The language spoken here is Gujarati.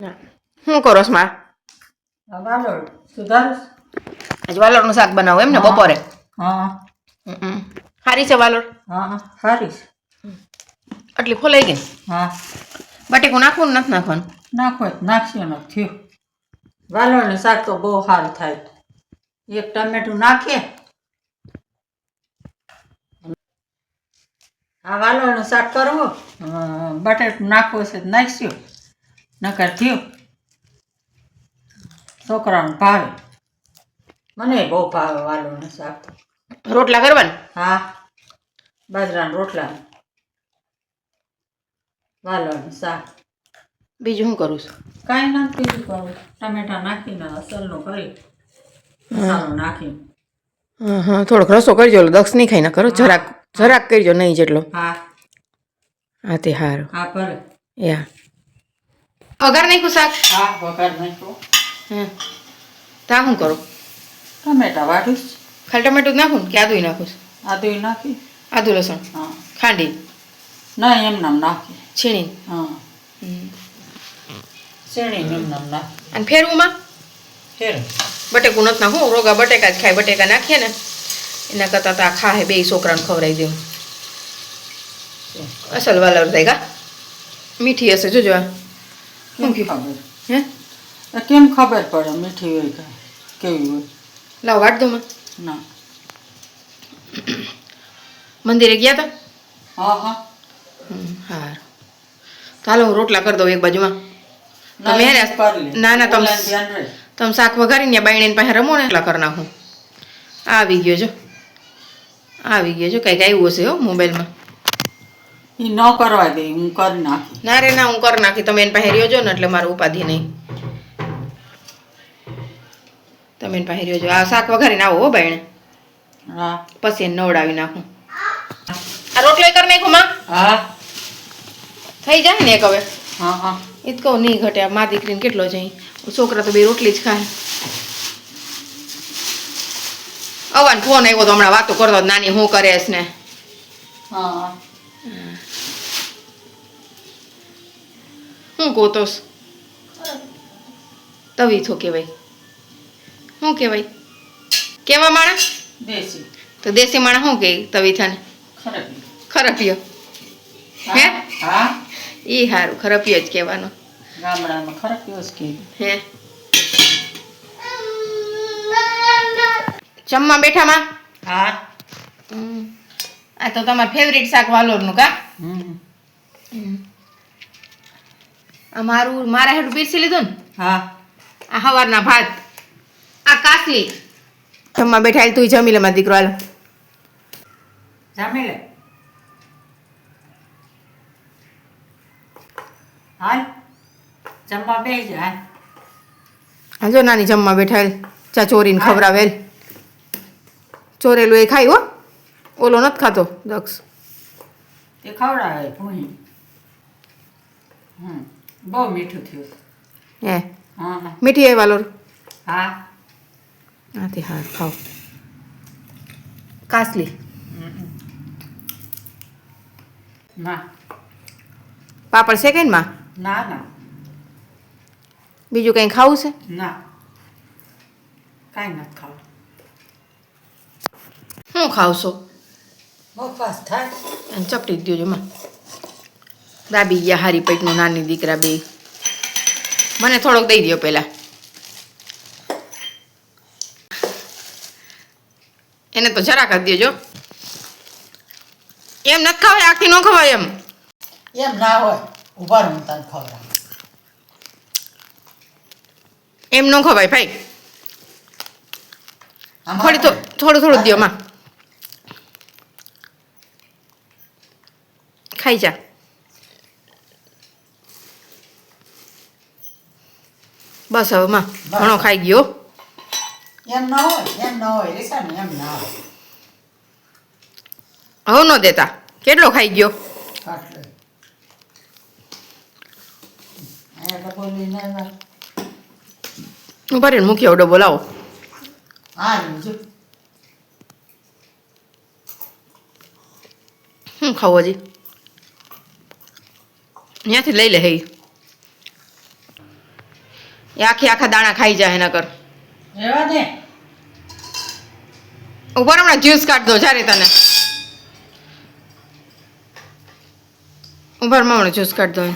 ના શું કરો છો માં? વાલોળ સુધારસ. આજે વાલોળનું શાક બનાવો એમ ને બપોરે? હા. સારી છે વાલોળ? હા સારી છે. આટલી ફોલાઈ ગઈ? હા. બટેકું નાખવું ને નથી નાખવાનું? નાખો નાખ્યું નથી થયું. વાલોળનું શાક તો બહુ સારું થાય. એક ટમેટું નાખીએ. આ વાલોળનું શાક કરવું, બટેટું નાખવું છે નાખશું, નકર થયું. છોકરાને ભાવે, મને બહુ ભાવે વાલોળનું શાક. રોટલા કરવાના? હા, બાજરાના રોટલા, વાલોળનું શાક. બીજું શું કરું છું? કાંઈ નથી બીજું કરું. ટમેટા નાખીને અસલનું કરી મસાલો નાખીને. હા હા, થોડોક રસો કરજો, દક્ષ નહીં ખાઈ ના કરો, જરાક જરાક કરજો, નહીં જેટલો. હા હા તે સારું. હા ભલે. યા વઘાર નાખ્યું શાક? હા વઘાર નાખ્યું. હા તા શું કરો? ટમેટા વાટીશ. ખાલી ટમેટું જ નાખું ને કે આદું નાખું? આદું નાખી. આદુ લસણ? હા. ખાંડી? ના એમ નામ નાખી. છીણી? હા. શેણી એમ નામ નાખી. અને ફેરવુંમાં? ફેર બટેકું નથી નાખું, રોગા બટેકા જ ખાય, બટેકા નાખીએ ને એના કરતાં તો આ ખાહે બે છોકરાને ખવડાવી દેવું. અસલ વાલોળ થાય કા? મીઠી હશે જોજો. આ કેમ ખબર? હે કેમ ખબર પડે મીઠી હોય કે કેવી હોય? લાવ વાટ દો માં. ના. મંદિરે ગયા હતા? હા હા. હા ચાલો હું રોટલા કરી દઉં એક બાજુમાં. તમે હે ના ના તમે શાક વઘારીને બાયણી પાસે રમો ને એટલા કરી નાખું. આવી ગયો જો, આવી ગયો જો, કંઈક આવ્યું હશે હો મોબાઈલમાં. એ ન કરવા દે, હું કરી નાખી. ના રે ના, હું કરી નાખી. તમે એને પાસે રહ્યો છો ને એટલે મારું ઉપાધિ નહીં. તમે એને પાસે રહ્યો છો. આ શાક વઘારીને આવો હો બાયણે. હા પછી એને નવડાવી નાખું. આ રોટલો કરી નાખું માં? હા થઈ જાય ને એક હવે. હા હા. એ જ કહું નહીં ઘટે. મા દીકરીને કેટલો છે, છોકરા તો બે રોટલી જ ખાય. અવાન ફોન આવ્યો તો હમણાં વાતો કરતો નાની હું કરેશ ને. હા. શું ગોતોસ? તવી થો કહેવાય. શું કહેવાય? કેવા માણસ? દેશી. તો દેશી માણસ શું કહે તવી થાને? ખરપિયો. હે? હા. એ સારું, ખરપિયો જ કહેવાનો. ગામડામાં ખરપિયો જ કહે. હે જમવા બેઠામાં? હા. આ તો તમારું ફેવરેટ શાક વાલોરનું કા? આ મારા હેઠું પીરસી લીધું ને? હા. આ સવારના ભાત, આ કાસલી. જમવા બેઠા તું જમી લે મારો દીકરો. હાલો જમી લે. હાલ જમવા બેસી જા. હાજો નાની જમવા બેઠા. ચા ચોરીને ખવડાવેલ. ચોરેલું એ ખાય હો, ઓલો નથી ખાતો દક્ષ. તે ખવડાવે ભૂઈ. બહુ મીઠું થયું. હે હા હા. મીઠી આવી વાલોર? હા. હાથી હા ખાઓ. કાસલી ના પાપડ છે કઈ માં? ના ના. બીજું કંઈ ખાવું છે? ના કાંઈ નથી ખાવું. શું ખાવશો? બફાસ થાય. અને ચપટી જ દો માં. દાબી ગયા હારી પેટનું નાની દીકરા બે. મને થોડોક દઈ દો પેલા. એને તો જરાક જ દેજો. એમ નથી ખવાય, આખી ન ખવાય એમ. એમ ના હોય, ઉભા રહું તને ખવડાવ. એમ ન ખવાય ભાઈ. થોડું થોડું દો માં. ખાઈ જા. બસ હવે માં ઘણો ખાઈ ગયો. એમ ના હોય, એમ ના હોય, રેસા ને એમ ના હોય. હવે ન દેતા. કેટલો ખાઈ ગયો? કાટલે અહીંયા ડબ્બો લઈને આવ્યા. હું ભરીને મૂકી આવો ડબ્બો લાવો. હા જો શું ખાવું હજી? ત્યાંથી લઈ લે હે. એ આખા દાણા ખાઈ જાય નકર. રેવા દે. ઉપર હમણાં જ્યુસ કાઢ દો જ્યારે તને. ઉપર હમણાં જ્યુસ કાઢ દો.